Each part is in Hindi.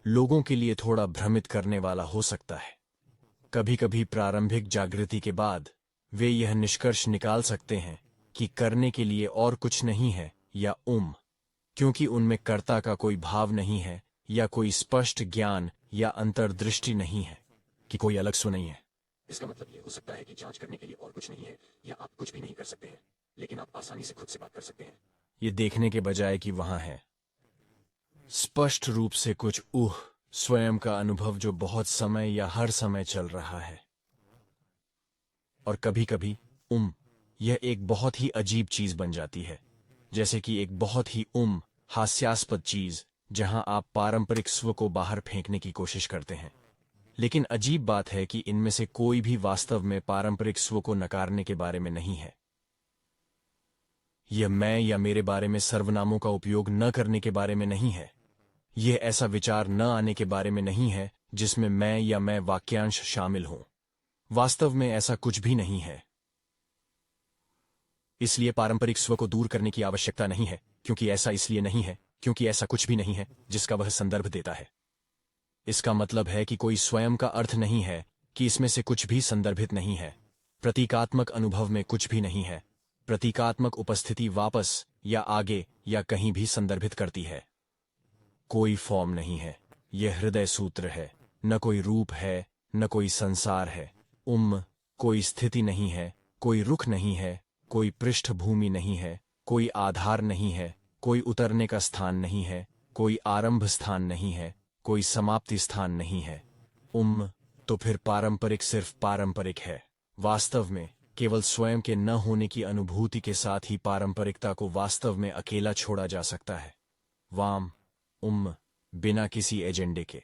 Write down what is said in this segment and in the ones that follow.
लोगों के लिए थोड़ा भ्रमित करने वाला हो सकता है। कभी कभी प्रारंभिक जागृति के बाद वे यह निष्कर्ष निकाल सकते हैं कि करने के लिए और कुछ नहीं है, या क्योंकि उनमें कर्ता का कोई भाव नहीं है, या कोई स्पष्ट ज्ञान या अंतर्दृष्टि नहीं है, कि कोई अलग स्व नहीं है। इसका मतलब ये हो सकता है कि जांच करने के लिए और कुछ नहीं है, या आप कुछ भी नहीं कर सकते हैं, लेकिन आप आसानी से खुद से बात कर सकते हैं। ये देखने के बजाय कि वहां है स्पष्ट रूप से कुछ स्वयं का अनुभव जो बहुत समय या हर समय चल रहा है। और कभी कभी यह एक बहुत ही अजीब चीज बन जाती है, जैसे कि एक बहुत ही हास्यास्पद चीज जहां आप पारंपरिक स्व को बाहर फेंकने की कोशिश करते हैं। लेकिन अजीब बात है कि इनमें से कोई भी वास्तव में पारंपरिक स्व को नकारने के बारे में नहीं है। यह मैं या मेरे बारे में सर्वनामों का उपयोग न करने के बारे में नहीं है। यह ऐसा विचार न आने के बारे में नहीं है जिसमें मैं या मैं वाक्यांश शामिल हों। वास्तव में ऐसा कुछ भी नहीं है। इसलिए पारंपरिक स्व को दूर करने की आवश्यकता नहीं है, क्योंकि ऐसा इसलिए नहीं है क्योंकि ऐसा कुछ भी नहीं है जिसका वह संदर्भ देता है। इसका मतलब है कि कोई स्वयं का अर्थ नहीं है कि इसमें से कुछ भी संदर्भित नहीं है। प्रतीकात्मक अनुभव में कुछ भी नहीं है। प्रतीकात्मक उपस्थिति वापस या आगे या कहीं भी संदर्भित करती है। कोई फॉर्म नहीं है। यह हृदय सूत्र है। न कोई रूप है, न कोई संसार है। कोई स्थिति नहीं है, कोई रुख नहीं है, कोई पृष्ठभूमि नहीं है, कोई आधार नहीं है, कोई उतरने का स्थान नहीं है, कोई आरंभ स्थान नहीं है, कोई समाप्ति स्थान नहीं है। तो फिर पारंपरिक सिर्फ पारंपरिक है। वास्तव में केवल स्वयं के न होने की अनुभूति के साथ ही पारंपरिकता को वास्तव में अकेला छोड़ा जा सकता है। बिना किसी एजेंडे के।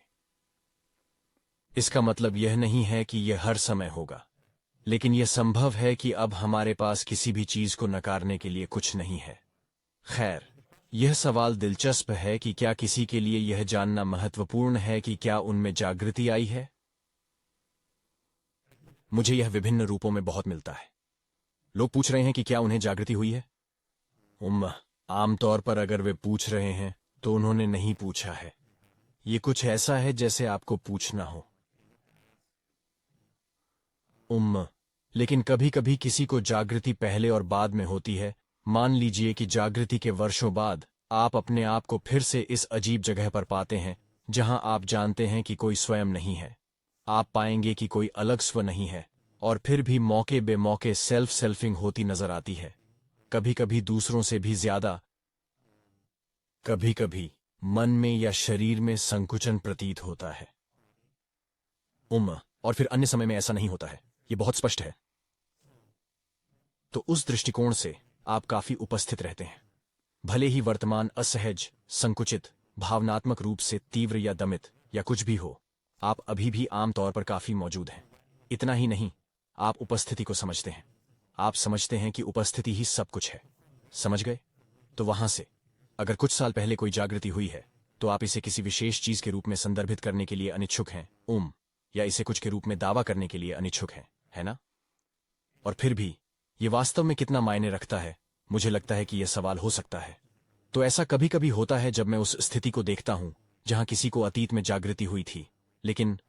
इसका मतलब यह नहीं है कि यह हर समय होगा, लेकिन यह संभव है कि अब हमारे पास किसी भी चीज को नकारने के लिए कुछ नहीं है। खैर, यह सवाल दिलचस्प है कि क्या किसी के लिए यह जानना महत्वपूर्ण है कि क्या उनमें जागृति आई है। मुझे यह विभिन्न रूपों में बहुत मिलता है। लोग पूछ रहे हैं कि क्या उन्हें जागृति हुई है। आमतौर पर अगर वे पूछ रहे हैं तो उन्होंने नहीं पूछा है। ये कुछ ऐसा है जैसे आपको पूछना हो। लेकिन कभी कभी किसी को जागृति पहले और बाद में होती है। मान लीजिए कि जागृति के वर्षों बाद आप अपने आप को फिर से इस अजीब जगह पर पाते हैं जहां आप जानते हैं कि कोई स्वयं नहीं है। आप पाएंगे कि कोई अलग स्व नहीं है, और फिर भी मौके बेमौके सेल्फिंग होती नजर आती है। कभी कभी दूसरों से भी ज्यादा। कभी कभी मन में या शरीर में संकुचन प्रतीत होता है। और फिर अन्य समय में ऐसा नहीं होता है। यह बहुत स्पष्ट है। तो उस दृष्टिकोण से आप काफी उपस्थित रहते हैं। भले ही वर्तमान असहज, संकुचित, भावनात्मक रूप से तीव्र या दमित या कुछ भी हो, आप अभी भी आमतौर पर काफी मौजूद हैं। इतना ही नहीं, आप उपस्थिति को समझते हैं। आप समझते हैं कि उपस्थिति ही सब कुछ है। समझ गए? तो वहां से अगर कुछ साल पहले कोई जागृति हुई है तो आप इसे किसी विशेष चीज के रूप में संदर्भित करने के लिए अनिच्छुक हैं, या इसे कुछ के रूप में दावा करने के लिए अनिच्छुक हैं, है ना? और फिर भी ये वास्तव में कितना मायने रखता है, मुझे लगता है कि यह सवाल हो सकता है। तो ऐसा कभी कभी होता है जब मैं उस स्थिति को देखता हूं जहां किसी को अतीत में जागृति हुई थी, लेकिन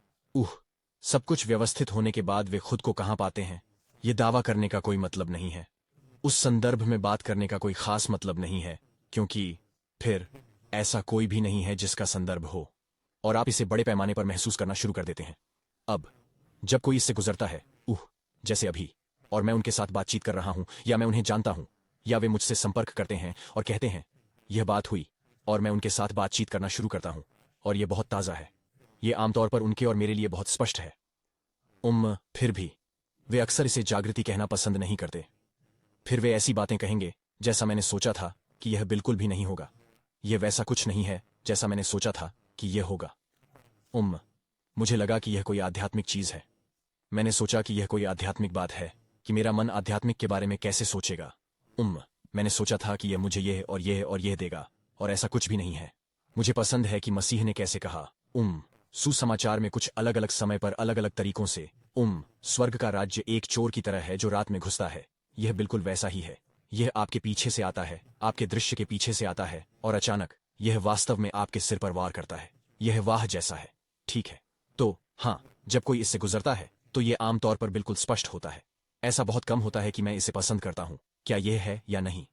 सब कुछ व्यवस्थित होने के बाद वे खुद को कहां पाते हैं। यह दावा करने का कोई मतलब नहीं है। उस संदर्भ में बात करने का कोई खास मतलब नहीं है, क्योंकि फिर ऐसा कोई भी नहीं है जिसका संदर्भ हो, और आप इसे बड़े पैमाने पर महसूस करना शुरू कर देते हैं। अब जब कोई इससे गुजरता है, जैसे अभी, और मैं उनके साथ बातचीत कर रहा हूं, या मैं उन्हें जानता हूं, या वे मुझसे संपर्क करते हैं और कहते हैं यह बात हुई, और मैं उनके साथ बातचीत करना शुरू करता हूं, और यह बहुत ताजा है। यह आमतौर पर उनके और मेरे लिए बहुत स्पष्ट है। फिर भी वे अक्सर इसे जागृति कहना पसंद नहीं करते। फिर वे ऐसी बातें कहेंगे जैसा मैंने सोचा था कि यह बिल्कुल भी नहीं होगा। यह वैसा कुछ नहीं है जैसा मैंने सोचा था कि यह होगा। मुझे लगा कि यह कोई आध्यात्मिक चीज है। मैंने सोचा कि यह कोई आध्यात्मिक बात है, कि मेरा मन आध्यात्मिक के बारे में कैसे सोचेगा। मैंने सोचा था कि यह मुझे यह और यह और यह देगा, और ऐसा कुछ भी नहीं है। मुझे पसंद है कि मसीह ने कैसे कहा, सुसमाचार में कुछ अलग अलग समय पर अलग अलग तरीकों से, स्वर्ग का राज्य एक चोर की तरह है जो रात में घुसता है। यह बिल्कुल वैसा ही है। यह आपके पीछे से आता है, आपके दृश्य के पीछे से आता है, और अचानक यह वास्तव में आपके सिर पर वार करता है। यह वाह जैसा है। ठीक है, तो हाँ, जब कोई इससे गुजरता है तो ये आमतौर पर बिल्कुल स्पष्ट होता है। ऐसा बहुत कम होता है कि मैं इसे पसंद करता हूं, क्या यह है या नहीं।